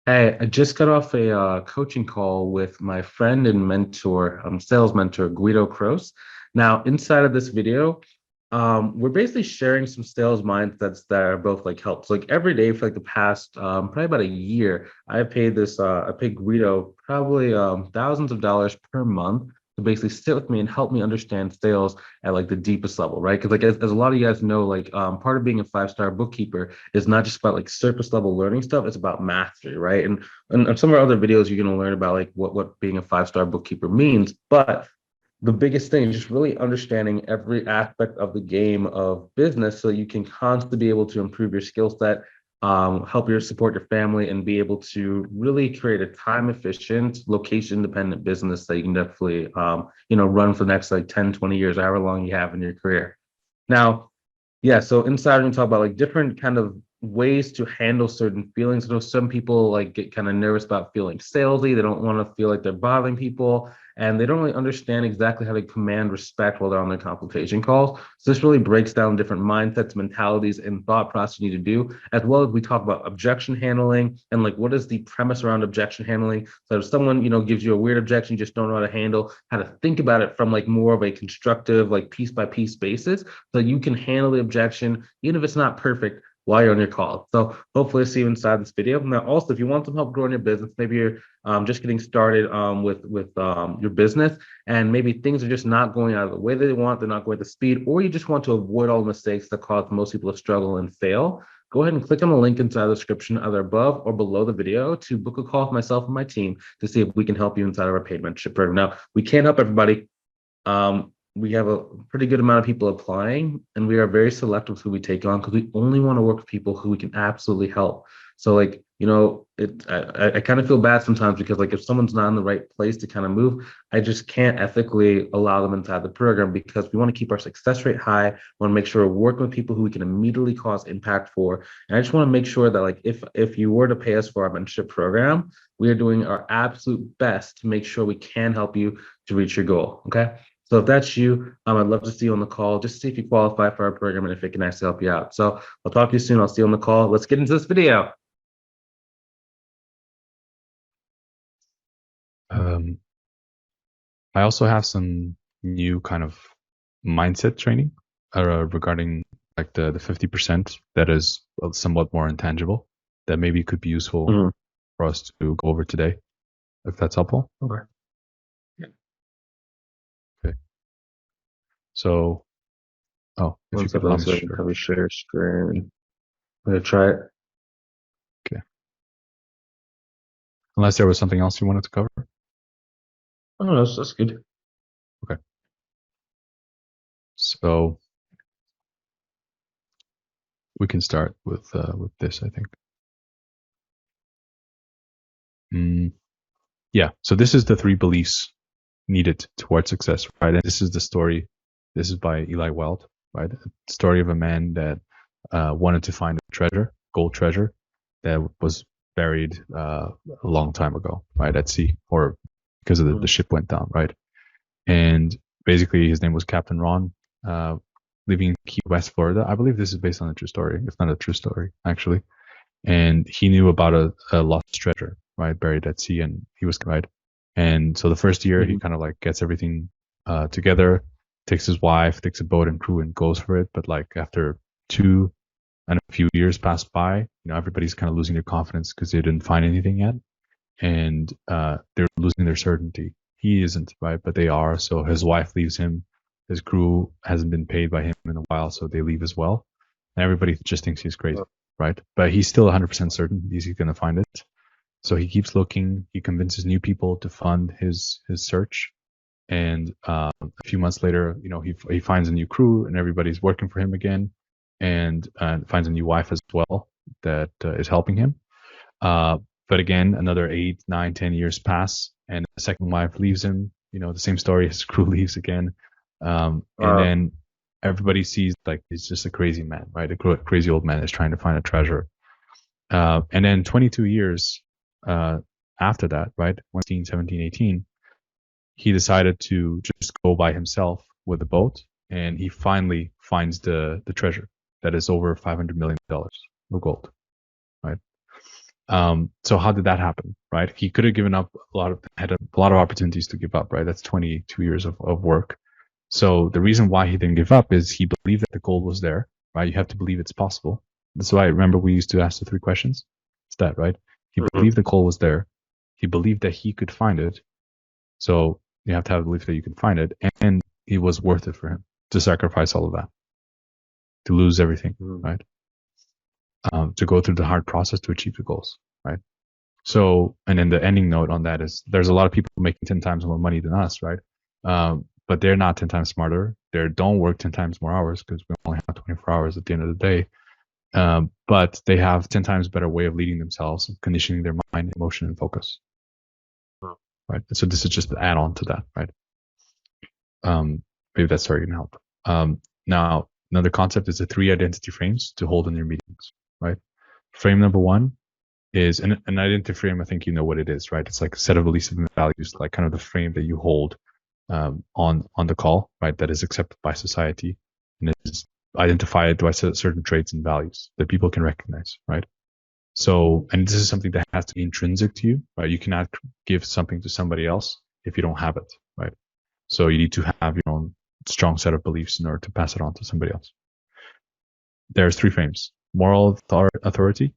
Hey, I just got off a coaching call with my friend and mentor, sales mentor, Guido Croce. Now, inside of this video, we're basically sharing some sales mindsets that are both like help. So, like every day for like the past probably about a year, I paid Guido probably thousands of dollars per month to basically sit with me and help me understand sales at like the deepest level, right? Because like as a lot of you guys know, like part of being a five-star bookkeeper is not just about like surface level learning stuff, it's about mastery, right? And some of our other videos, you're going to learn about like what being a five-star bookkeeper means. But the biggest thing is just really understanding every aspect of the game of business so you can constantly be able to improve your skill set, help your support your family, and be able to really create a time efficient, location independent business that you can definitely, run for the next like 10, 20 years, however long you have in your career. Now, yeah, so inside we talk about like different kind of ways to handle certain feelings. I know some people like get kind of nervous about feeling salesy. They don't want to feel like they're bothering people, and they don't really understand exactly how to command respect while they're on their consultation calls. So this really breaks down different mindsets, mentalities, and thought process you need to do, as well as we talk about objection handling and like what is the premise around objection handling. So if someone gives you a weird objection, you just don't know how to handle, how to think about it from like more of a constructive, like piece by piece basis so you can handle the objection, even if it's not perfect, while you're on your call. So hopefully see you inside this video. Now, also, if you want some help growing your business, maybe you're just getting started with your business, and maybe things are just not going out of the way that they want, they're not going at the speed, or you just want to avoid all the mistakes that cause most people to struggle and fail. Go ahead and click on the link inside the description, either above or below the video, to book a call with myself and my team to see if we can help you inside of our paid mentorship program. Now, we can't help everybody. We have a pretty good amount of people applying, and we are very selective with who we take on because we only want to work with people who we can absolutely help. So, like, I kind of feel bad sometimes because, like, if someone's not in the right place to kind of move, I just can't ethically allow them inside the program because we want to keep our success rate high. We want to make sure we're working with people who we can immediately cause impact for. And I just want to make sure that, like, if you were to pay us for our mentorship program, we are doing our absolute best to make sure we can help you to reach your goal. Okay. So if that's you, I'd love to see you on the call. Just see if you qualify for our program and if it can actually help you out. So I'll talk to you soon. I'll see you on the call. Let's get into this video. Um, I also have some new kind of mindset training regarding like the 50% that is somewhat more intangible that maybe could be useful Mhm. for us to go over today, if that's helpful. Okay. Yeah. Okay. So, oh, if One you could second, allow I'll me to see if I can share. cover share screen. I'm gonna try it. Okay. Unless there was something else you wanted to cover. Oh, no, that's good. Okay. So we can start with this, I think. Mm, yeah. So this is the three beliefs needed towards success, right? And this is the story. This is by Eli Wild, right? A story of a man that wanted to find a treasure, gold treasure, that was buried a long time ago, right, at sea, or because of the Mhm. ship went down, right? And basically, his name was Captain Ron, uh, living in Key West, Florida. I believe this is based on a true story, if not a true story, actually. And he knew about a lost treasure, right, buried at sea, and he was right. And so the first year, he Mhm. kind of like gets everything together, takes his wife, takes a boat and crew, and goes for it. But like after 2 and a few years pass by, everybody's kind of losing their confidence because they didn't find anything yet, and they're losing their certainty. He isn't, right, but they are. So his wife leaves him. His crew hasn't been paid by him in a while, so they leave as well. And everybody just thinks he's crazy, right? But he's still 100% certain he's going to find it. So he keeps looking. He convinces new people to fund his search. And a few months later, he finds a new crew, and everybody's working for him again, and finds a new wife as well that is helping him. Uh, but again, another 8, 9, 10 years pass, and the second wife leaves him. The same story. His crew leaves again, and Uh, then everybody sees like he's just a crazy man, right? A crazy old man is trying to find a treasure. And then 22 years uh, after that, right, 16, 17, 18, he decided to just go by himself with a boat, and he finally finds the treasure that is over $500 million of gold, right? So how did that happen, right? He could have given up had a lot of opportunities to give up, right? That's 22 years of work. So the reason why he didn't give up is he believed that the goal was there, right? You have to believe it's possible. That's why I remember we used to ask the 3 questions. It's that, right? He believed the goal was there. He believed that he could find it. So you have to have belief that you can find it, and it was worth it for him to sacrifice all of that, to lose everything, right? To go through the hard process to achieve the goals, right? So, and then the ending note on that is there's a lot of people making 10 times more money than us, right? But they're not 10 times smarter. They don't work 10 times more hours because we only have 24 hours at the end of the day. But they have 10 times better way of leading themselves, conditioning their mind, emotion, and focus. Right. So this is just an add-on to that, right? Maybe that's starting to help. Now, another concept is the 3 identity frames to hold in your meetings, right? Frame number 1 is an identity frame. I think you know what it is, right? It's like a set of beliefs and values, like kind of the frame that you hold on the call, right? That is accepted by society and is identified by certain traits and values that people can recognize, right? So, and this is something that has to be intrinsic to you, right? You cannot give something to somebody else if you don't have it, right? So you need to have your own strong set of beliefs in order to pass it on to somebody else. There's 3 frames: moral authority,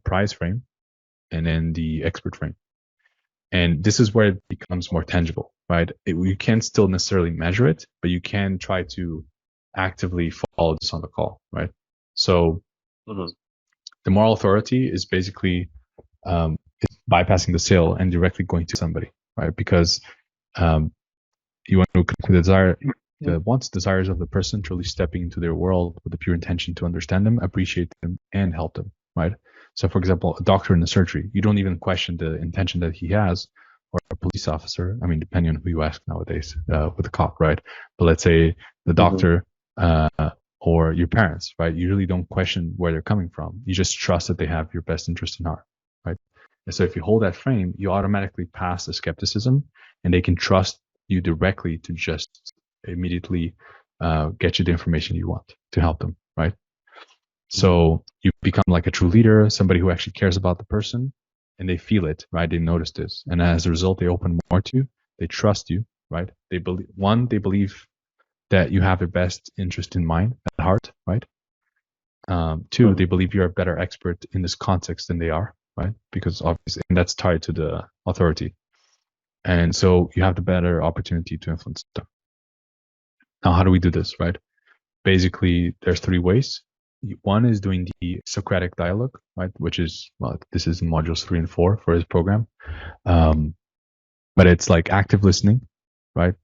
prize frame, and then the expert frame. And this is where it becomes more tangible, right? You can't still necessarily measure it, but you can try to actively follow this on the call, right? So the moral authority is basically bypassing the sale and directly going to somebody, right? Because you want to conclude the wants, desires of the person, truly stepping into their world with the pure intention to understand them, appreciate them, and help them, right? So, for example, a doctor in a surgery, you don't even question the intention that he has, or a police officer. I mean, depending on who you ask nowadays, with a cop, right? But let's say the doctor or your parents, right? You really don't question where they're coming from. You just trust that they have your best interest in heart, right? And so if you hold that frame, you automatically pass the skepticism, and they can trust you directly to just immediately get you the information you want to help them, right? So you become like a true leader, somebody who actually cares about the person, and they feel it, right? They notice this, and as a result, they open more to you. They trust you, right? They believe that you have their best interest in mind at heart, right? 2, they believe you're a better expert in this context than they are, right? Because obviously, and that's tied to the authority. And so you have the better opportunity to influence them. Now, how do we do this, right? Basically, there's 3 ways. 1 is doing the Socratic dialogue, right? Which is, well, this is in modules 3 and 4 for his program. But it's like active listening, right?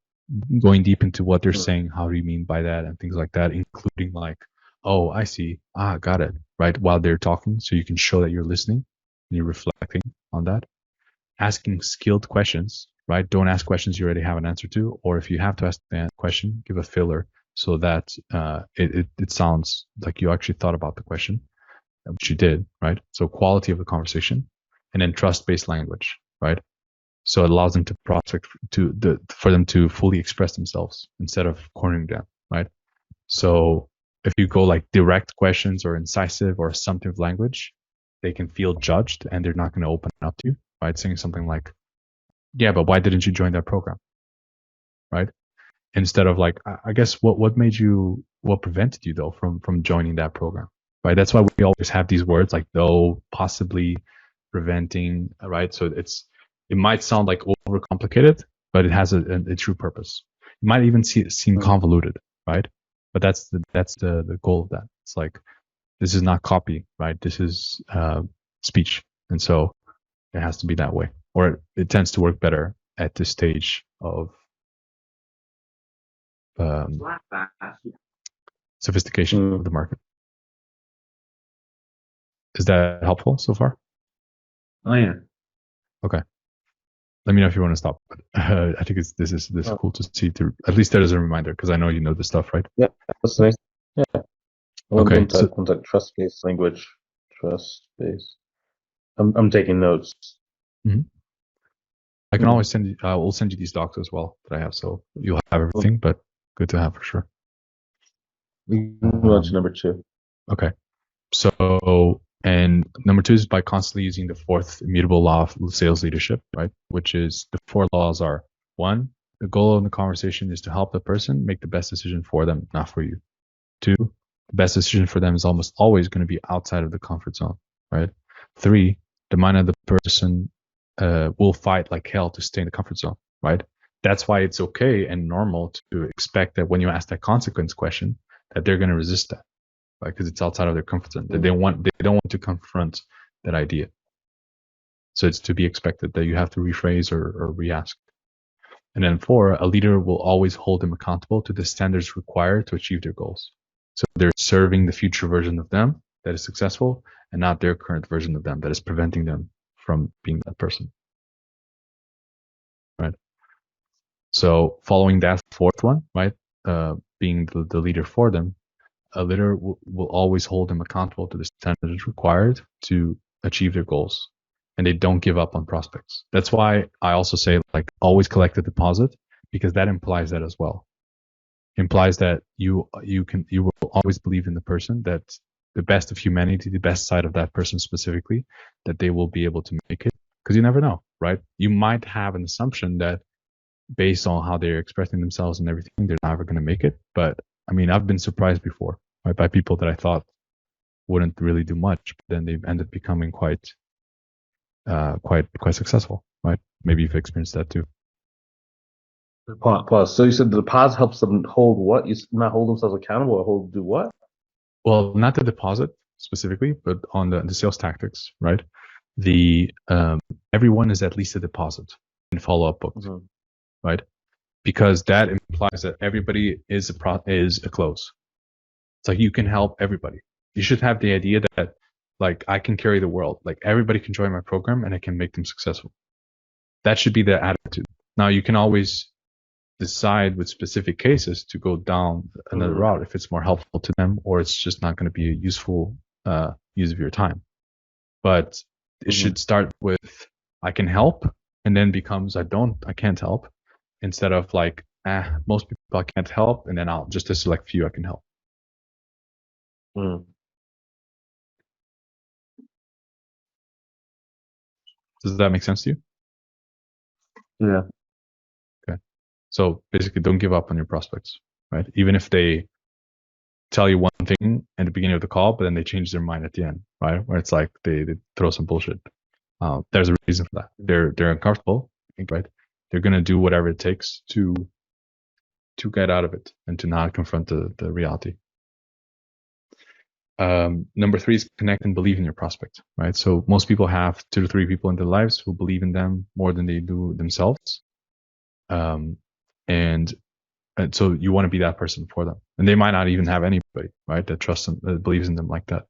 Going deep into what they're saying, how do you mean by that, and things like that, including like, oh, I see, got it, right? While they're talking, so you can show that you're listening and you're reflecting on that. Asking skilled questions, right? Don't ask questions you already have an answer to, or if you have to ask a question, give a filler so that it sounds like you actually thought about the question, which you did, right? So quality of the conversation, and then trust-based language, right? So it allows them to for them to fully express themselves instead of cornering them, right? So if you go like direct questions or incisive or assumptive language, they can feel judged and they're not going to open up to you, right? Saying something like, yeah, but why didn't you join that program? Right? Instead of like, I guess what prevented you though from joining that program? Right? That's why we always have these words like though, possibly, preventing, right? So it might sound like overcomplicated, but it has a true purpose. It might even seem convoluted, right? But that's the goal of that. It's like, this is not copy, right? This is speech. And so it has to be that way, or it tends to work better at this stage of sophistication of the market. Is that helpful so far? Oh yeah. Okay. Let me know if you want to stop. I think this is cool to see. At least there's a reminder, because I know you know this stuff, right? Yeah, that's nice. Yeah. Okay. Contact trust-based language. Trust-based. I'm taking notes. Mm-hmm. I can always send you. We'll send you these docs as well that I have, so you'll have everything. But good to have for sure. We can go on to number 2. Okay. So, and Number two is by constantly using the fourth immutable law of sales leadership, right? Which is the four laws are: one, the goal of the conversation is to help the person make the best decision for them, not for you. Two, the best decision for them is almost always going to be outside of the comfort zone, right? Three, the mind of the person will fight like hell to stay in the comfort zone, right? That's why it's okay and normal to expect that when you ask that consequence question, that they're going to resist that, right? Because it's outside of their comfort zone. They don't want to confront that idea. So it's to be expected that you have to rephrase or re-ask. And then four, a leader will always hold them accountable to the standards required to achieve their goals. So they're serving the future version of them that is successful and not their current version of them that is preventing them from being that person. Right? So following that fourth one, right, being the leader for them, a leader will always hold them accountable to the standards required to achieve their goals. And they don't give up on prospects. That's why I also say, like, always collect a deposit, because that implies that as well. Implies that you will always believe in the person, that the best of humanity, the best side of that person specifically, that they will be able to make it. Because you never know, right? You might have an assumption that based on how they're expressing themselves and everything, they're never going to make it. But I mean, I've been surprised before, right, by people that I thought wouldn't really do much, but then they've ended up becoming quite successful, right? Maybe you've experienced that too. Pause. So you said the deposit helps them hold what? You not hold themselves accountable or do what? Well, not the deposit specifically, but on the sales tactics, right? The everyone is at least a deposit in follow-up books, right? Because that implies that everybody is a close. It's like you can help everybody. You should have the idea that, like, I can carry the world. Like, everybody can join my program and I can make them successful. That should be the attitude. Now, you can always decide with specific cases to go down another route if it's more helpful to them, or it's just not going to be a useful use of your time. But it should start with I can help, and then becomes I can't help, instead of like most people I can't help, and then I'll just a select few I can help. Does that make sense to you? Yeah. Okay. So basically, don't give up on your prospects, right? Even if they tell you one thing at the beginning of the call, but then they change their mind at the end, right? Where it's like they throw some bullshit. There's a reason for that. They're uncomfortable, right? They're gonna do whatever it takes to get out of it and to not confront the reality. Number three is connect and believe in your prospect, right? So most people have 2 to 3 people in their lives who believe in them more than they do themselves. And so you want to be that person for them. And they might not even have anybody, right, that trusts them, that believes in them like that.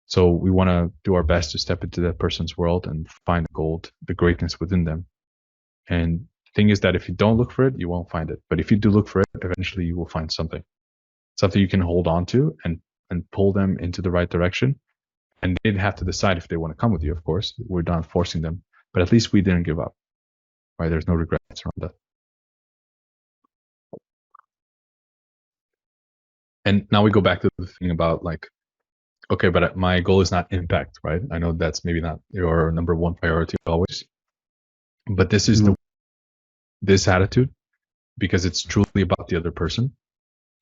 So we want to do our best to step into that person's world and find the gold, the greatness within them. And the thing is that if you don't look for it, you won't find it. But if you do look for it, eventually you will find something you can hold on to and pull them into the right direction. And they'd have to decide if they want to come with you, of course. We're not forcing them, but at least we didn't give up, right? There's no regrets around that. And now we go back to the thing about, like, okay, but my goal is not impact, right? I know that's maybe not your number one priority always, but this is this attitude, because it's truly about the other person.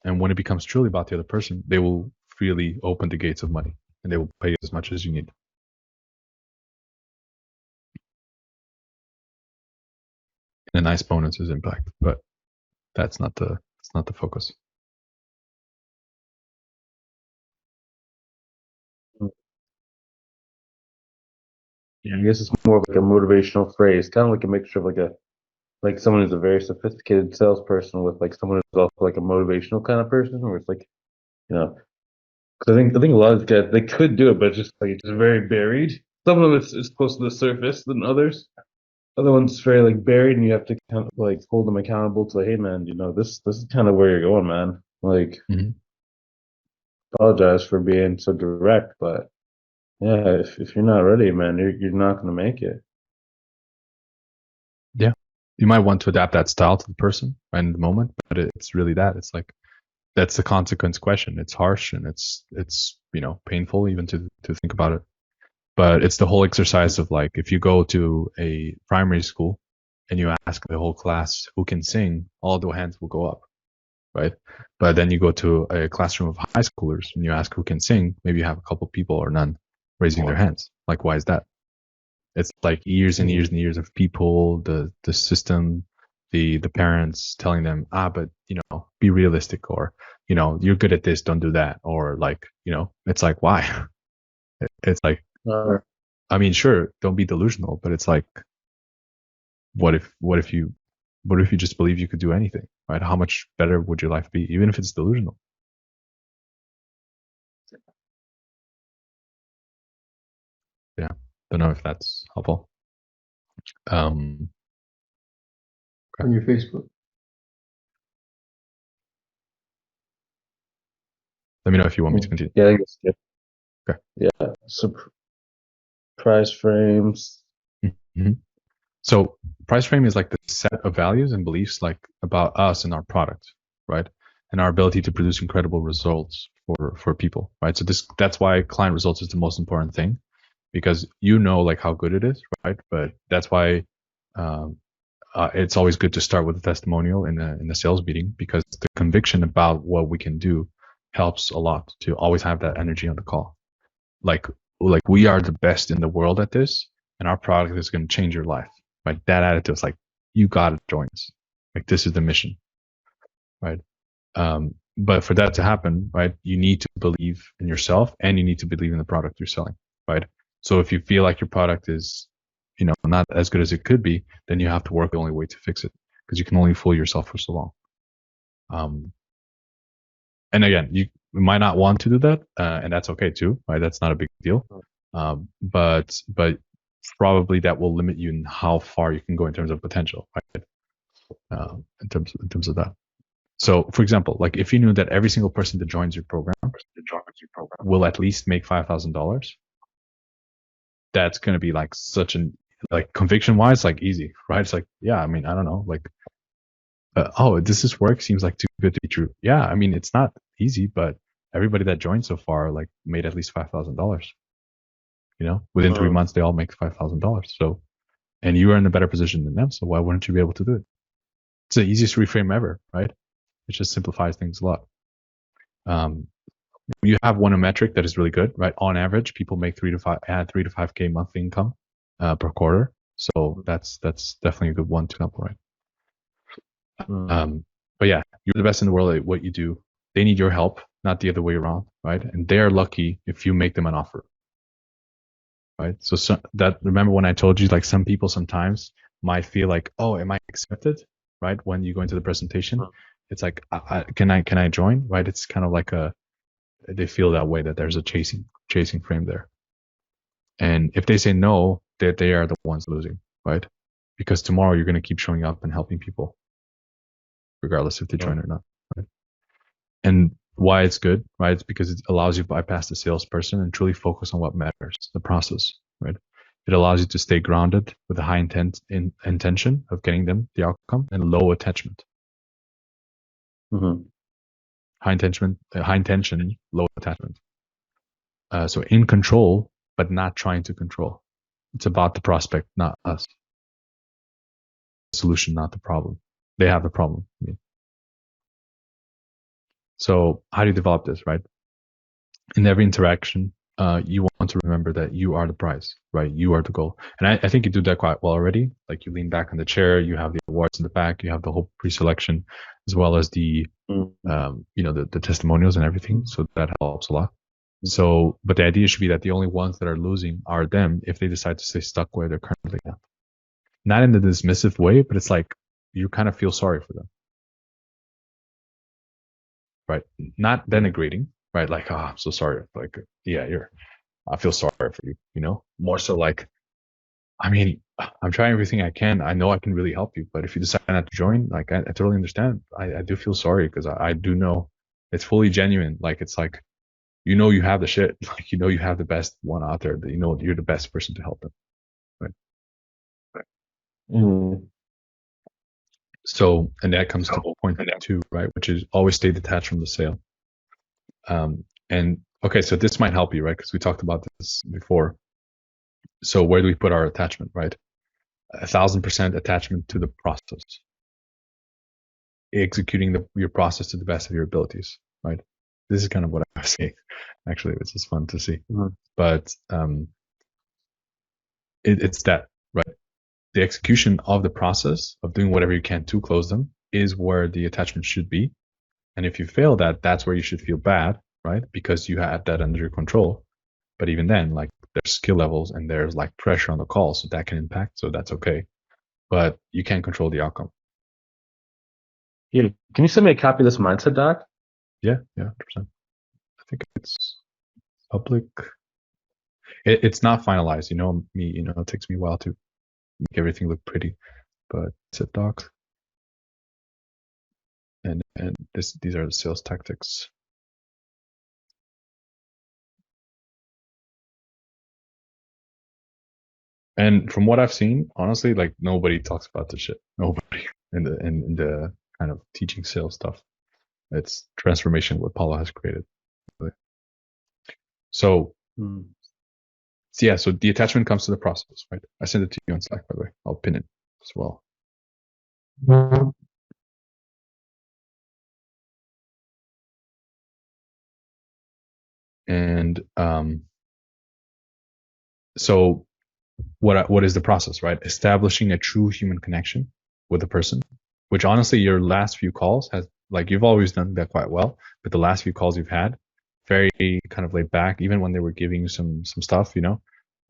And when it becomes truly about the other person, they will freely open the gates of money and they will pay as much as you need. And a nice bonus is impact, but it's not the focus. Yeah, I guess it's more of like a motivational phrase, kind of like a mixture of like someone who's a very sophisticated salesperson with like someone who's also like a motivational kind of person, where it's like, because I think a lot of these guys, they could do it, but it's just very buried. Some of them is close to the surface than others. Other ones very like buried, and you have to kind of like hold them accountable to, hey man, this is kind of where you're going, man. Like, apologize for being so direct, but yeah, if you're not ready, man, you're not gonna make it. Yeah, you might want to adapt that style to the person right in the moment, but it's really that. It's like, that's the consequence question. It's harsh and it's painful even to think about it. But it's the whole exercise of like, if you go to a primary school and you ask the whole class who can sing, all the hands will go up, right? But then you go to a classroom of high schoolers and you ask who can sing, maybe you have a couple people or none raising their hands. Like, why is that? It's like years and years and years of people, the system, the parents telling them, but be realistic, or you're good at this, don't do that, or like, it's like, why? It's like, I mean, sure, don't be delusional, but it's like, what if you just believe you could do anything, right? How much better would your life be, even if it's delusional? Yeah, don't know if that's helpful. On your Facebook. Let me know if you want me to continue. Yeah, I think it's good. Okay. Yeah. Price frames. Mm-hmm. So price frame is like the set of values and beliefs like about us and our product, right? And our ability to produce incredible results for people, right? So that's why client results is the most important thing, because like how good it is, right? But that's why it's always good to start with a testimonial in the sales meeting, because the conviction about what we can do helps a lot to always have that energy on the call. Like we are the best in the world at this, and our product is going to change your life. Right? That attitude is like, you got to join us. Like, this is the mission, right? But for that to happen, right, you need to believe in yourself and you need to believe in the product you're selling, right? So if you feel like your product is, not as good as it could be, then you have to work the only way to fix it, because you can only fool yourself for so long. And again, you might not want to do that, and that's okay too, right? That's not a big deal. But probably that will limit you in how far you can go in terms of potential, right? In terms of that. So, for example, like if you knew that every single person that joins your program will at least make $5,000, that's going to be like such an, like, conviction wise, like, easy, right? It's like, yeah, I mean, I don't know, like, this work seems like too good to be true. Yeah, I mean, it's not easy, but everybody that joined so far like made at least $5,000. Within 3 months, they all make $5,000. So, and you are in a better position than them. So why wouldn't you be able to do it? It's the easiest reframe ever, right? It just simplifies things a lot. You have one metric that is really good, right? On average, people make 3 to 5K monthly income per quarter. So that's definitely a good one to example, right? But yeah, you're the best in the world at what you do. They need your help, not the other way around, right? And they're lucky if you make them an offer. Right. So remember when I told you, like, some people sometimes might feel like, oh, am I accepted? Right. When you go into the presentation, it's like, can I join? Right. It's kind of like they feel that way, that there's a chasing frame there. And if they say no, they are the ones losing, right? Because tomorrow you're going to keep showing up and helping people, regardless if they join or not. Right. And why it's good, right? It's because it allows you to bypass the salesperson and truly focus on what matters, the process, right? It allows you to stay grounded with a high intention of getting them the outcome, and low attachment. Mm-hmm. High intention, low attachment. So in control, but not trying to control. It's about the prospect, not us. The solution, not the problem. They have the problem. I mean. So how do you develop this, right? In every interaction, you want to remember that you are the prize, right? You are the goal. And I think you do that quite well already. Like, you lean back on the chair, you have the awards in the back, you have the whole pre-selection, as well as the, the testimonials and everything. So that helps a lot. So, but the idea should be that the only ones that are losing are them if they decide to stay stuck where they're currently at. Not in the dismissive way, but it's like you kind of feel sorry for them. Right? Not denigrating, right? Like, oh, I'm so sorry. Like, yeah, I feel sorry for you, more so like, I mean, I'm trying everything I can. I know I can really help you, but if you decide not to join, like, I totally understand. I do feel sorry, because I do know it's fully genuine. Like, it's like, you have the shit, like, you have the best one out there, that you're the best person to help them. Right. Mm-hmm. So, and that comes to point 2, right? Which is always stay detached from the sale. And okay, so this might help you, right? Because we talked about this before. So where do we put our attachment, right? 1,000% attachment to the process, executing your process to the best of your abilities, right? This is kind of what I was saying, actually, which is fun to see. Mm-hmm. But it's that, right? The execution of the process of doing whatever you can to close them is where the attachment should be. And if you fail that, that's where you should feel bad, right? Because you had that under your control. But even then, like there's skill levels and there's like pressure on the call, so that can impact. So that's okay. But you can't control the outcome. Yeah. Can you send me a copy of this mindset doc? Yeah, 100%. I think it's public. It's not finalized. You know me. You know it takes me a while to make everything look pretty, but it's a doc. And these are the sales tactics. And from what I've seen, honestly, like nobody talks about this shit. Nobody in the kind of teaching sales stuff. It's transformation what Paulo has created. So yeah, so the attachment comes to the process, right? I sent it to you on Slack, by the way. I'll pin it as well. And so what is the process, right? Establishing a true human connection with the person, which honestly your last few calls has, like, you've always done that quite well, but the last few calls you've had very kind of laid back, even when they were giving you some stuff, you know,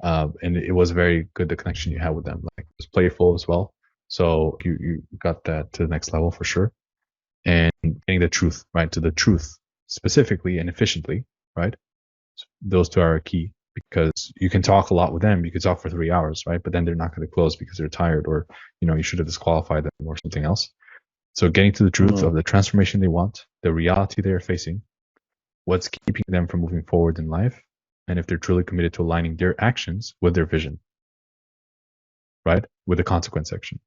and it was very good, the connection you had with them, like it was playful as well. So you got that to the next level for sure. And getting the truth, right, to the truth specifically and efficiently, right? Those two are key, because you can talk a lot with them. You could talk for 3 hours, right? But then they're not going to close because they're tired, or, you know, you should have disqualified them or something else. So getting to the truth of the transformation they want, the reality they're facing, what's keeping them from moving forward in life, and if they're truly committed to aligning their actions with their vision, right? With the consequence section,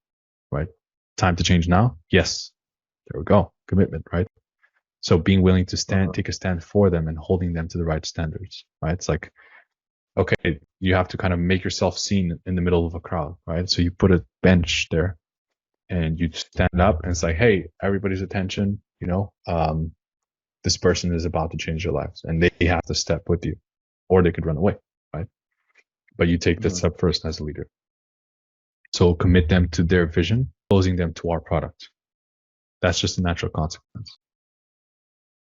right? Time to change now? Yes. There we go. Commitment, right? So being willing to take a stand for them and holding them to the right standards, right? It's like, okay, you have to kind of make yourself seen in the middle of a crowd, right? So you put a bench there and you stand up and it's like, hey, everybody's attention, you know, this person is about to change their lives, and they have to step with you, or they could run away, right? But you take that step first as a leader. So commit them to their vision, closing them to our product. That's just a natural consequence.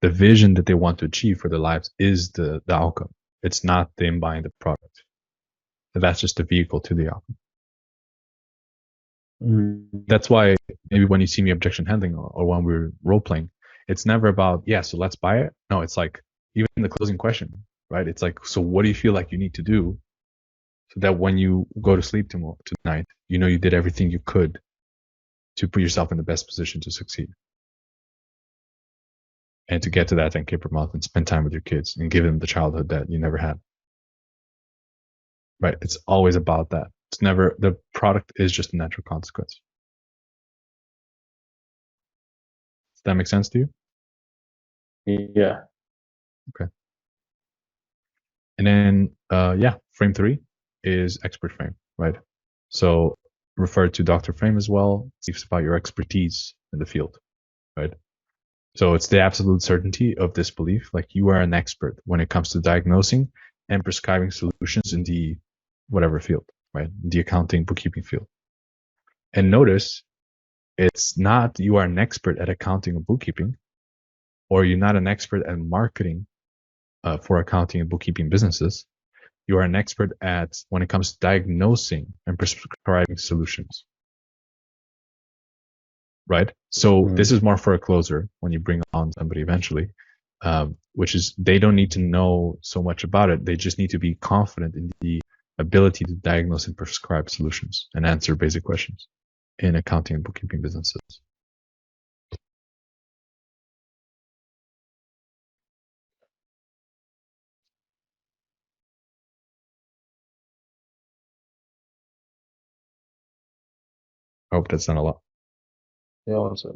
The vision that they want to achieve for their lives is the outcome. It's not them buying the product. That's just a vehicle to the outcome. That's why maybe when you see me objection handling, or when we're role playing, it's never about, yeah, so let's buy it. No, it's like, even the closing question, right? It's like, so what do you feel like you need to do so that when you go to sleep tonight, you know you did everything you could to put yourself in the best position to succeed? And to get to that 10K per month and spend time with your kids and give them the childhood that you never had. Right? It's always about that. It's never, the product is just a natural consequence. Does that make sense to you? Yeah. Okay. And then, frame 3 is expert frame, right? So refer to Dr. Frame as well. It's about your expertise in the field, right? So it's the absolute certainty of this belief, like you are an expert when it comes to diagnosing and prescribing solutions in the whatever field, right? The accounting, bookkeeping field. And notice, it's not you are an expert at accounting or bookkeeping, or you're not an expert at marketing for accounting and bookkeeping businesses. You are an expert at when it comes to diagnosing and prescribing solutions, right? So this is more for a closer when you bring on somebody eventually, which is they don't need to know so much about it. They just need to be confident in the ability to diagnose and prescribe solutions and answer basic questions in accounting and bookkeeping businesses. I hope that's not a lot. Yeah, one sec.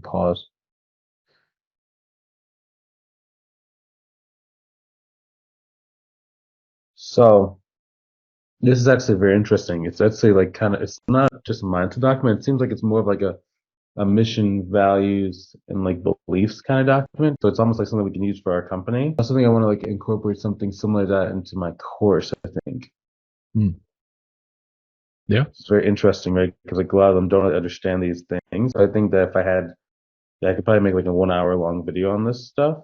Pause. So this is actually very interesting. It's actually like kind of, it's not just a mindset document. It seems like it's more of like a mission, values, and like beliefs kind of document. So it's almost like something we can use for our company. I also think I want to like incorporate something similar to that into my course, I think. Yeah. It's very interesting, right? Because like a lot of them don't really understand these things. I think that if I had, yeah, I could probably make like a 1 hour long video on this stuff.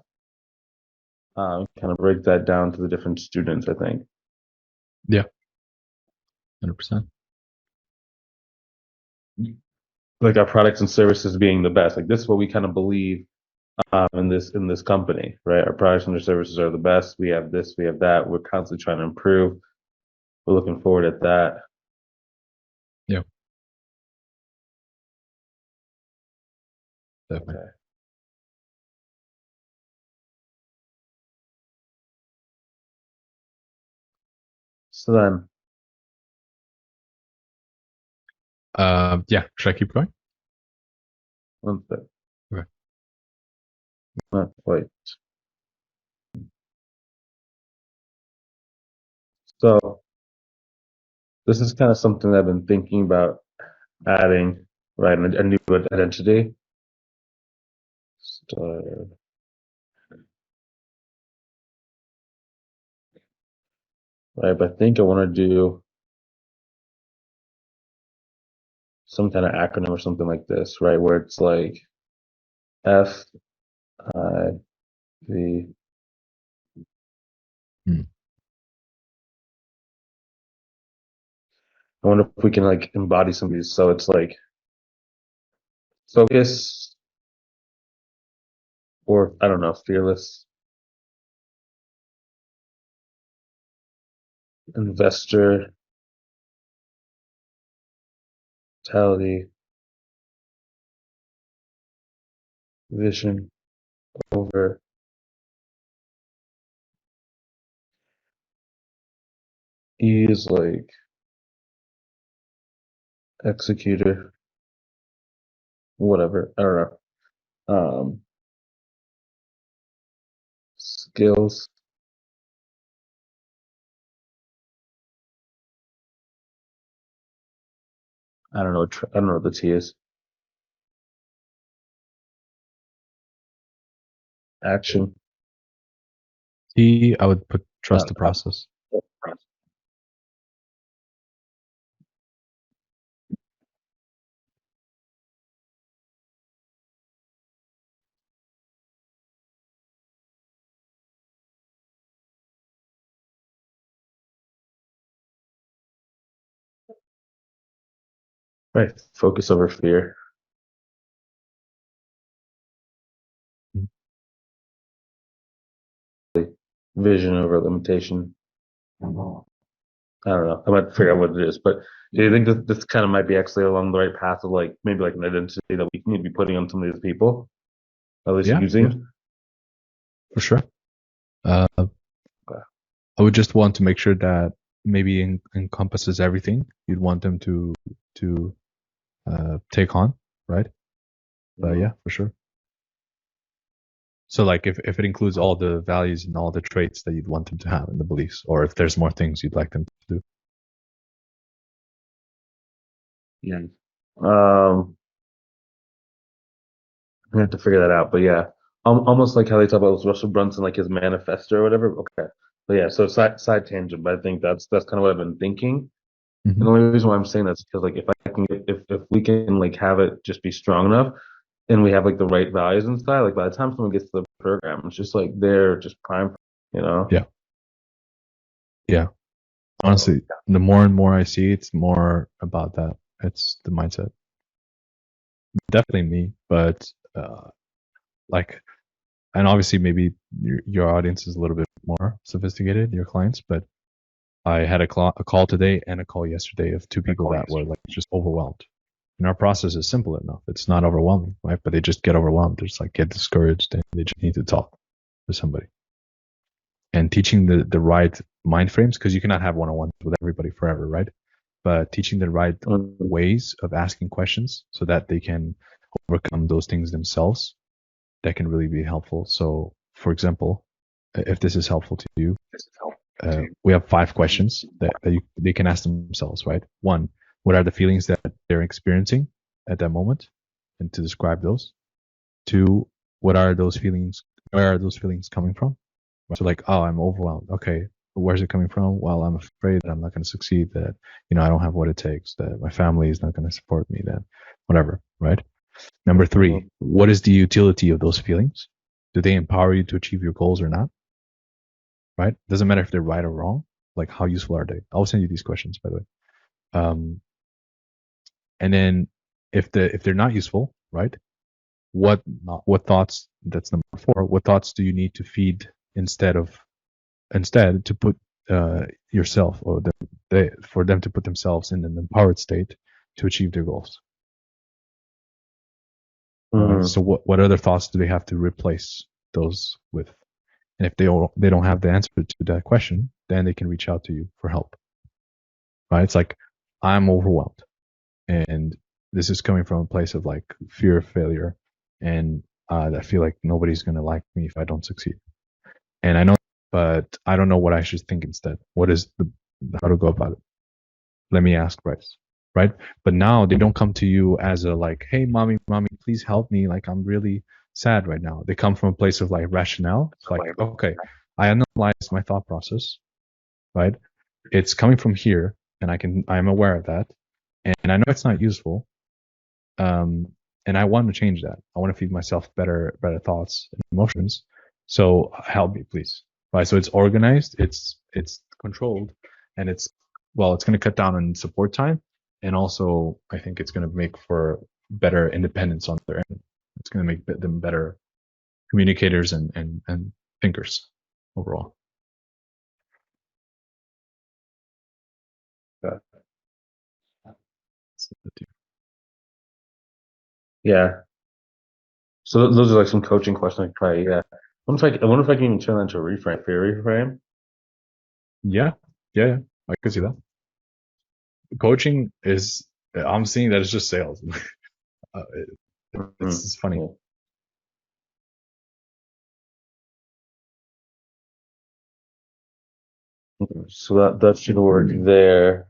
Kind of break that down to the different students, I think. Yeah. 100%. Like our products and services being the best. Like this is what we kind of believe in this company, right? Our products and our services are the best. We have this, we have that. We're constantly trying to improve. We're looking forward at that. Yeah. Definitely. Okay. So then, yeah. Should I keep going? one sec. Okay. Not quite. So this is kind of something I've been thinking about adding, right? A new identity. Right, but I think I want to do some kind of acronym or something like this, right? Where it's like F I V. I wonder if we can like embody some of these. So it's like focus, or I don't know, fearless, investor, mentality, vision, over. E is like executor, whatever. I don't know. Skills. I don't know. I don't know what the T is. Action. T, I would put trust the process. Right. Focus over fear. Vision over limitation. I don't know. I might figure out what it is, but do you think that this kind of might be actually along the right path of like maybe like an identity that we need to be putting on some of these people, at least using? For sure. I would just want to make sure that maybe encompasses everything you'd want them to take on, right? But yeah, for sure. So like if it includes all the values and all the traits that you'd want them to have and the beliefs, or if there's more things you'd like them to do. Yeah. I have to figure that out, but yeah, almost like how they talk about Russell Brunson, like his manifesto or whatever. Okay, but yeah, so side tangent, but I think that's kind of what I've been thinking. And the only reason why I'm saying that's because like if we can like have it just be strong enough, and we have like the right values inside, like by the time someone gets to the program, it's just like they're just prime, you know? Yeah. Yeah. Honestly, the more and more I see, it's more about that. It's the mindset. Definitely me, but like, and obviously maybe your audience is a little bit more sophisticated, your clients, but I had a call today and a call yesterday of two people that were like just overwhelmed. And our process is simple enough. It's not overwhelming, right? But they just get overwhelmed. They just like get discouraged and they just need to talk. with somebody, and teaching the right mind frames, because you cannot have one-on-ones with everybody forever, right? But teaching the right ways of asking questions so that they can overcome those things themselves, that can really be helpful. So, for example, if this is helpful to you, we have 5 questions that they can ask themselves, right? 1, what are the feelings that they're experiencing at that moment, and to describe those. 2, what are those feelings? Where are those feelings coming from? So like, oh, I'm overwhelmed. Okay, but where's it coming from? Well, I'm afraid that I'm not going to succeed, that, I don't have what it takes, that my family is not going to support me, that whatever, right? Number 3, what is the utility of those feelings? Do they empower you to achieve your goals or not? Right? Doesn't matter if they're right or wrong. Like, how useful are they? I'll send you these questions, by the way. And then if they're not useful, right? What thoughts? That's number 4. What thoughts do you need to feed instead to put yourself, or for them to put themselves in an empowered state to achieve their goals? Right? So what other thoughts do they have to replace those with? And if they don't have the answer to that question, then they can reach out to you for help. Right? It's like, I'm overwhelmed, and this is coming from a place of like fear of failure, and I feel like nobody's gonna like me if I don't succeed. And I know, but I don't know what I should think instead. What is how to go about it? Let me ask Bryce. Right? But now they don't come to you as a like, hey, mommy, please help me. Like, I'm really sad right now. They come from a place of like rationale. It's like, okay, I analyze my thought process, right? It's coming from here, and I'm aware of that, and I know it's not useful. And I want to change that. I want to feed myself better thoughts and emotions. So help me, please. Right? So it's organized, it's controlled, and it's going to cut down on support time. And also, I think it's going to make for better independence on their end. It's going to make them better communicators and thinkers overall. Yeah. So those are like some coaching questions I can try. Yeah. I wonder if I can even turn that into a reframe. Fear reframe. Yeah. I could see that. Coaching is, I'm seeing that it's just sales. It's funny. Yeah. So that should work there.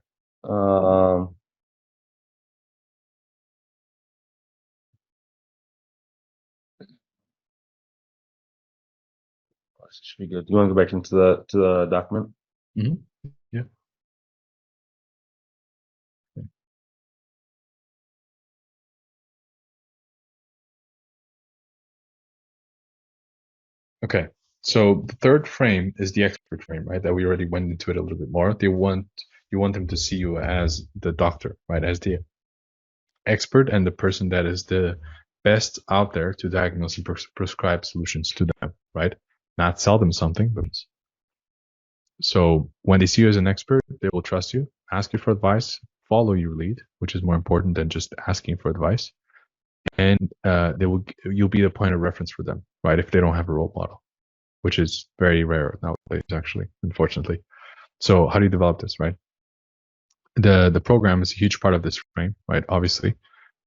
Should be good. You want to go back into the document? Mm-hmm. Yeah. Okay. So the third frame is the expert frame, right? That we already went into it a little bit more. You want them to see you as the doctor, right? As the expert and the person that is the best out there to diagnose and prescribe solutions to them, right? Not sell them something, but so when they see you as an expert, they will trust you, ask you for advice, follow your lead, which is more important than just asking for advice. And you'll be the point of reference for them, right? If they don't have a role model, which is very rare nowadays, actually, unfortunately. So how do you develop this, right? The program is a huge part of this frame, right? Obviously,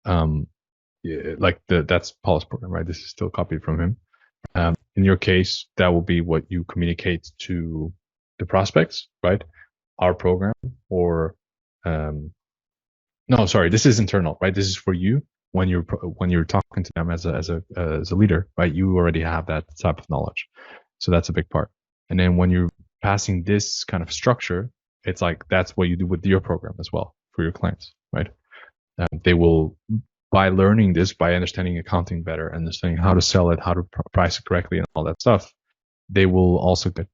that's Paul's program, right? This is still copied from him. In your case, that will be what you communicate to the prospects, right? Our program, or no, sorry, this is internal, right? This is for you when you're talking to them as a leader, right? You already have that type of knowledge, so that's a big part. And then when you're passing this kind of structure, it's like that's what you do with your program as well for your clients, right? They will, by learning this, by understanding accounting better, understanding how to sell it, how to price it correctly, and all that stuff, they will also get.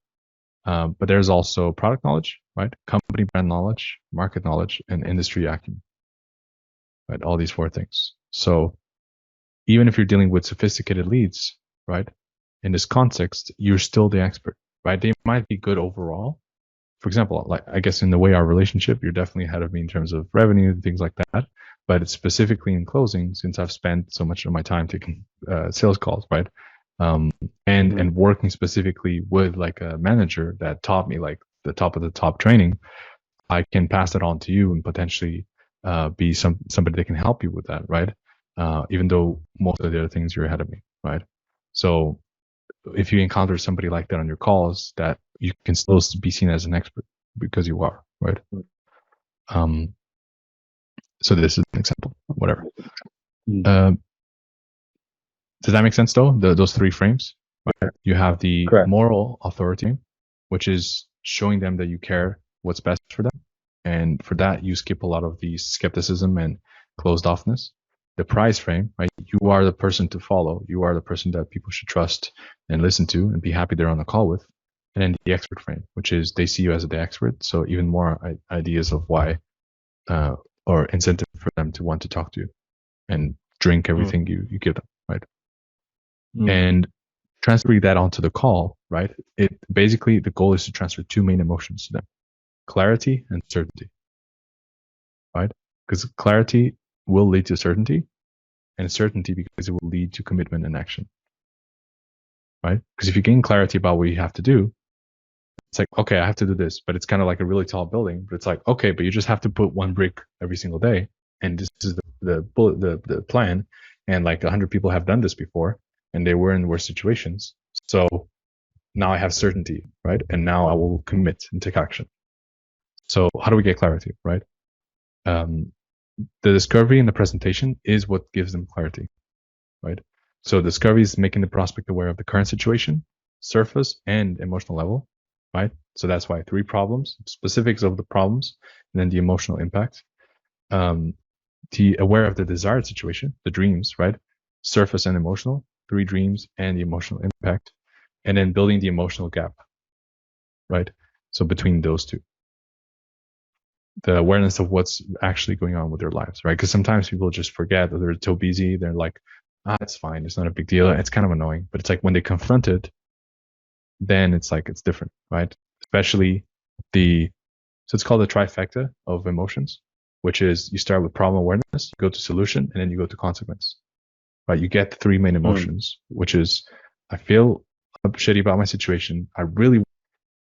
But there's also product knowledge, right? Company brand knowledge, market knowledge, and industry acumen, right? All these 4 things. So even if you're dealing with sophisticated leads, right? In this context, you're still the expert, right? They might be good overall. For example, like I guess in the way our relationship, you're definitely ahead of me in terms of revenue and things like that. But it's specifically in closing, since I've spent so much of my time taking sales calls, right? And working specifically with like a manager that taught me like the top of the top training, I can pass it on to you and potentially be somebody that can help you with that, right? Even though most of the other things you're ahead of me, right? So if you encounter somebody like that on your calls, that you can still be seen as an expert because you are, right? So this is an example, whatever. Does that make sense though? Those three frames, right? You have the Correct. moral authority, which is showing them that you care what's best for them. And for that, you skip a lot of the skepticism and closed offness. The prize frame, right? You are the person to follow. You are the person that people should trust and listen to and be happy they're on the call with. And then the expert frame, which is they see you as the expert. So even more ideas of why or incentive for them to want to talk to you and drink everything you give them, right? And transferring that onto the call, right? It basically, the goal is to transfer two main emotions to them: clarity and certainty, right? Because clarity will lead to certainty, and certainty because it will lead to commitment and action, right? Because if you gain clarity about what you have to do, it's like, okay, I have to do this, but it's kind of like a really tall building, but it's like, okay, but you just have to put one brick every single day, and this is the plan, and like 100 people have done this before, and they were in worse situations. So now I have certainty, right? And now I will commit and take action. So how do we get clarity, right? The discovery and the presentation is what gives them clarity, right? So discovery is making the prospect aware of the current situation, surface and emotional level, right? So that's why 3 problems, specifics of the problems, and then the emotional impact. The aware of the desired situation, the dreams, right? Surface and emotional, 3 dreams and the emotional impact, and then building the emotional gap, right? So between those two, the awareness of what's actually going on with their lives, right? Because sometimes people just forget that they're so busy. They're like, it's fine. It's not a big deal. It's kind of annoying, but it's like when they confront it, then it's like, it's different, right? Especially so it's called the trifecta of emotions, which is you start with problem awareness, you go to solution, and then you go to consequence, right? You get the 3 main emotions, which is, I feel shitty about my situation.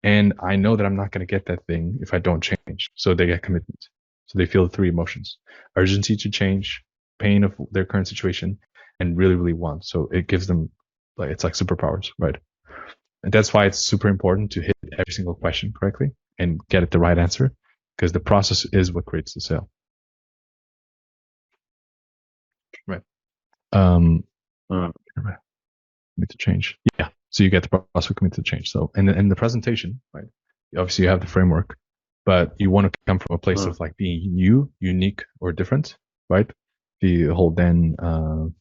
And I know that I'm not going to get that thing if I don't change. So they get commitment. So they feel the 3 emotions: urgency to change, pain of their current situation, and really, really want. So it gives them, like, it's like superpowers, right? And that's why it's super important to hit every single question correctly and get it the right answer, because the process is what creates the sale. Right. Commit to change. Yeah. So you get the process of commit to change. So in the presentation, right? Obviously you have the framework, but you want to come from a place of like being new, unique, or different, right? The whole what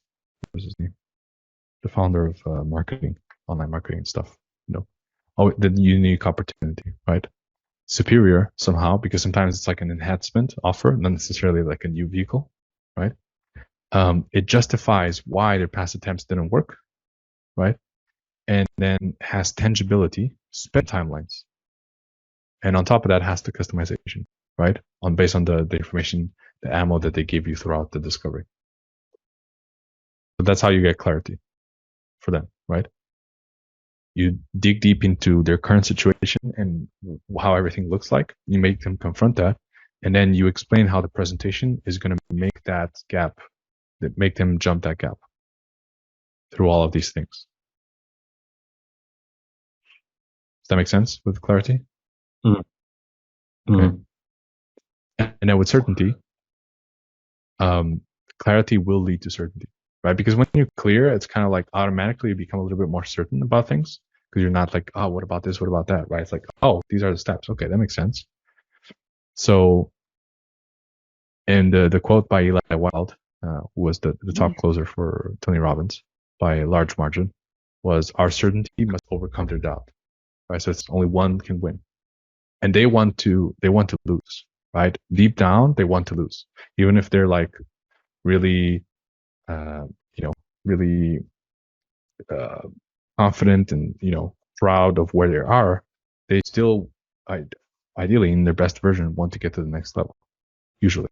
was his name? The founder of marketing, online marketing and stuff, the unique opportunity, right? Superior somehow, because sometimes it's like an enhancement offer, not necessarily like a new vehicle, right? It justifies why their past attempts didn't work, right? And then has tangibility, spend timelines. And on top of that has the customization, right? Based on the information, the ammo that they give you throughout the discovery. So that's how you get clarity for them, right? You dig deep into their current situation and how everything looks like. You make them confront that. And then you explain how the presentation is going to make that gap, that make them jump that gap through all of these things. Does that make sense with clarity? Okay. And then with certainty, clarity will lead to certainty, right? Because when you're clear, it's kind of like automatically you become a little bit more certain about things, because you're not like, oh, what about this? What about that? Right? It's like, oh, these are the steps. Okay, that makes sense. So, and the quote by Eli Wild, who was the top closer for Tony Robbins by a large margin, was, our certainty must overcome their doubt, right? So it's only one can win, and they want to lose, right? Deep down, they want to lose, even if they're like really, really confident and proud of where they are. They still, ideally, in their best version, want to get to the next level, usually.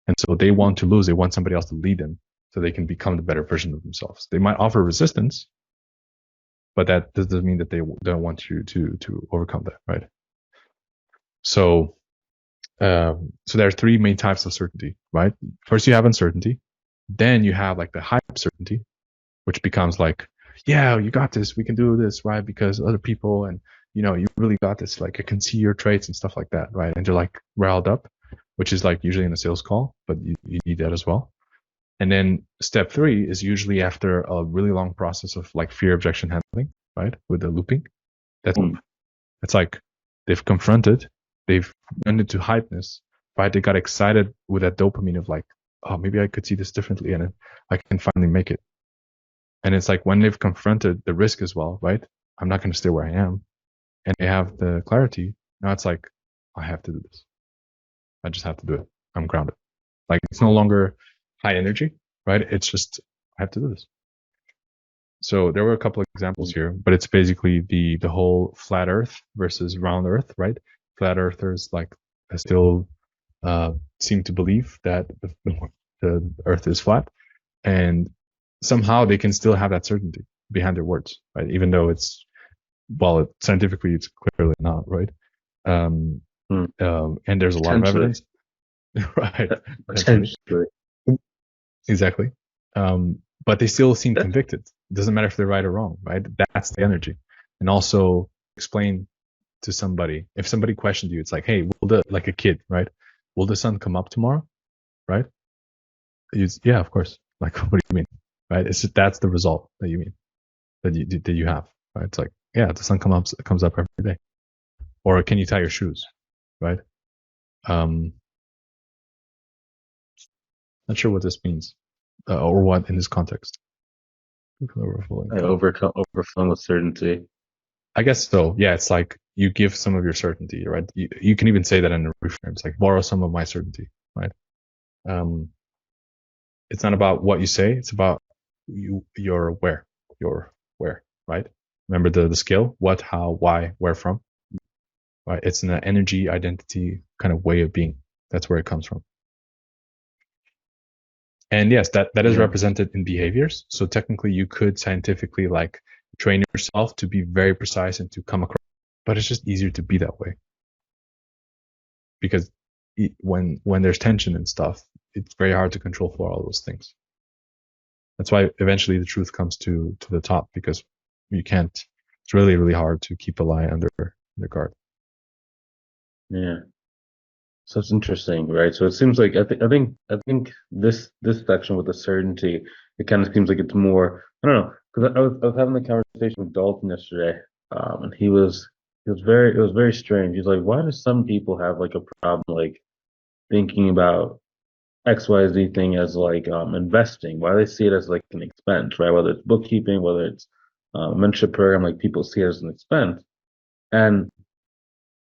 And so they want to lose. They want somebody else to lead them so they can become the better version of themselves. They might offer resistance, but that doesn't mean that they don't want you to overcome that, right? So, so there are three main types of certainty, right? First, you have uncertainty. Then you have like the hype certainty, which becomes like, yeah, you got this. We can do this, right? Because other people, and you really got this. Like I can see your traits and stuff like that, right? And you're like riled up, which is like usually in a sales call, but you need that as well. And then step 3 is usually after a really long process of like fear objection handling, right? With the looping. That's it's like they've confronted, they've turned into hypeness, right? They got excited with that dopamine of like, oh, maybe I could see this differently and I can finally make it. And it's like when they've confronted the risk as well, right? I'm not going to stay where I am. And they have the clarity. Now it's like, I have to do this. I just have to do it. I'm grounded. Like it's no longer high energy, right? It's just, I have to do this. So there were a couple of examples here, but it's basically the whole flat earth versus round earth, right? Flat earthers like still seem to believe that the earth is flat, and somehow they can still have that certainty behind their words, right? Even though it's, well, scientifically it's clearly not, right? And there's a lot of evidence, right? Potentially. Exactly. But they still seem convicted. It doesn't matter if they're right or wrong, right? That's the energy. And also explain to somebody, if somebody questioned you, it's like, hey, like a kid, right? Will the sun come up tomorrow? Right? Yeah, of course. Like, what do you mean? Right? It's just, that's the result that you mean, that you have, right? It's like, yeah, the sun comes up every day. Or can you tie your shoes? Right? Not sure what this means, or what in this context. Overcome with certainty. I guess so. Yeah, it's like you give some of your certainty, right? You can even say that in a reframe. It's like borrow some of my certainty, right? It's not about what you say. It's about you're where, right? Remember the skill: what, how, why, where from, right? It's an energy, identity kind of way of being. That's where it comes from. And yes, that is represented in behaviors. So technically you could scientifically like train yourself to be very precise and to come across, but it's just easier to be that way. Because when there's tension and stuff, it's very hard to control for all those things. That's why eventually the truth comes to the top, because you can't, it's really, really hard to keep a lie under guard. Yeah. So it's interesting, right? So it seems like I think this section with the certainty, it kind of seems like it's more, I don't know, because I was having a conversation with Dalton yesterday, and it was very strange. He's like, why do some people have like a problem like thinking about XYZ thing as like investing? Why do they see it as like an expense, right? Whether it's bookkeeping, whether it's a mentorship program, like people see it as an expense. And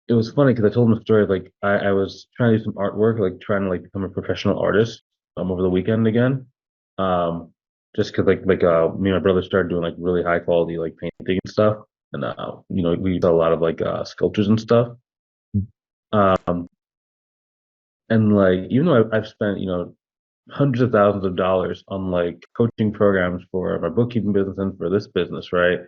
it was funny because I told him a story of like I was trying to do some artwork, like trying to like become a professional artist over the weekend again. Just because me and my brother started doing like really high quality like painting and stuff. And we did a lot of like sculptures and stuff. Um and like even though I've spent, hundreds of thousands of dollars on like coaching programs for my bookkeeping business and for this business, right?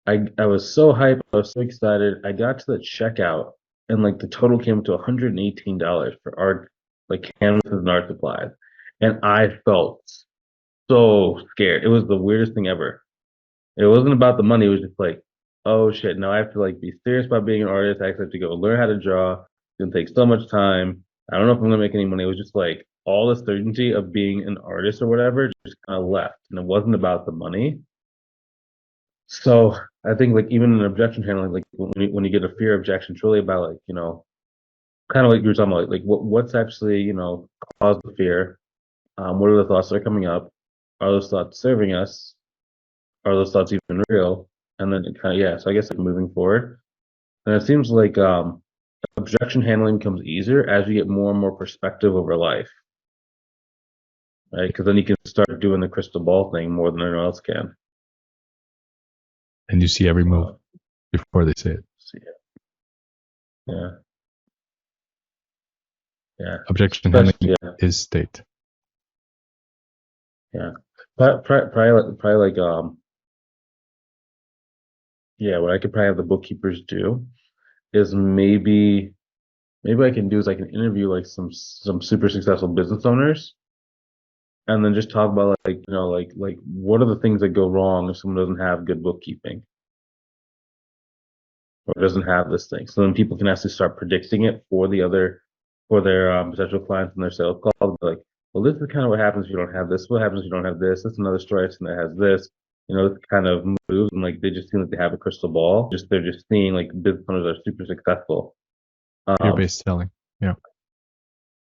I was so hyped, I was so excited. I got to the checkout and like the total came to $118 for art, like canvases and art supplies. And I felt so scared. It was the weirdest thing ever. It wasn't about the money, it was just like, oh shit, now I have to like be serious about being an artist. I actually have to go learn how to draw. It's gonna take so much time. I don't know if I'm gonna make any money. It was just like all the certainty of being an artist or whatever just kind of left. And it wasn't about the money. So I think like even in objection handling, like when you get a fear objection, it's really about like, kind of like you were talking about, like what's actually, caused the fear? What are the thoughts that are coming up? Are those thoughts serving us? Are those thoughts even real? And then it kind of, yeah, so I guess like moving forward. And it seems like objection handling becomes easier as you get more and more perspective over life. Right? Because then you can start doing the crystal ball thing more than anyone else can. And you see every move before they say it. Yeah. Yeah. Objection handling is state. Yeah. Probably like yeah, what I could probably have the bookkeepers do is maybe I can do is I can interview like some super successful business owners and then just talk about like, like what are the things that go wrong if someone doesn't have good bookkeeping or doesn't have this thing. So then people can actually start predicting it for for their potential clients and their sales calls. Like, well, this is kind of what happens if you don't have this. What happens if you don't have this? That's another story that has this. This kind of moves, and like they just seem like they have a crystal ball. They're just seeing like business owners are super successful. Fear-based selling. Yeah.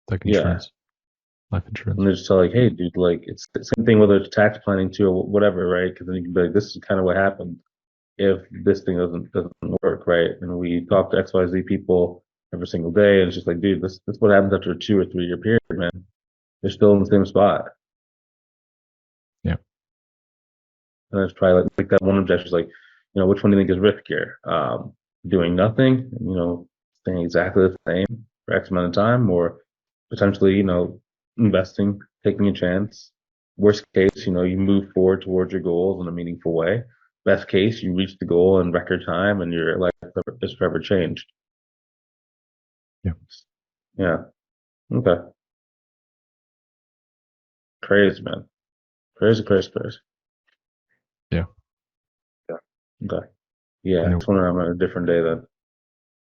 Like Yeah. insurance. Life insurance. And they're just like, hey, dude, like it's the same thing whether it's tax planning too or whatever, right? Because then you can be like, this is kind of what happened if this thing doesn't work, right? And we talk to XYZ people every single day, and it's just like, dude, this what happens after a 2 or 3 year period, man. They're still in the same spot. Yeah. And it's probably like that one objection is like, which one do you think is riskier? Doing nothing, staying exactly the same for X amount of time, or potentially, investing, taking a chance. Worst case, you move forward towards your goals in a meaningful way. Best case, you reach the goal in record time and your life is forever changed. Yeah. Yeah. Okay. Crazy, man. Crazy. Yeah. Yeah. Okay. Yeah. And I just want to have a different day then.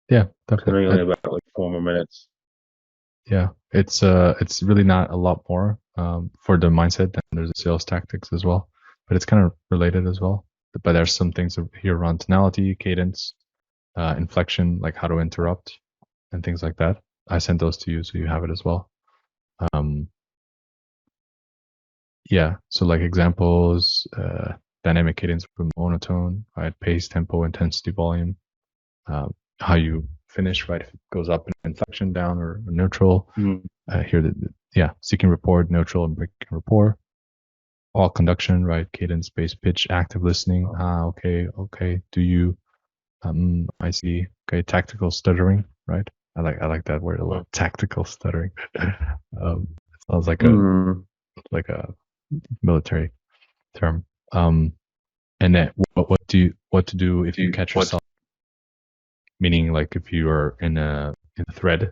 yeah, I know definitely. you only have about like 4 more minutes. Yeah, it's really not a lot more for the mindset. Then there's the sales tactics as well, but it's kind of related as well. But there's some things here around tonality, cadence, inflection, like how to interrupt and things like that. I sent those to you, so you have it as well. Yeah, so like examples, dynamic cadence from monotone, right? Pace, tempo, intensity, volume. How you finish, right? If it goes up in inflection, down, or neutral. Here, seeking rapport, neutral, and breaking rapport. All conduction, right? Cadence, bass, pitch, active listening. Okay. Do you? I see. Okay, tactical stuttering, right? I like that word a lot. Tactical stuttering. It sounds like a military term. And then what to do if you catch yourself? Meaning, like if you are in a thread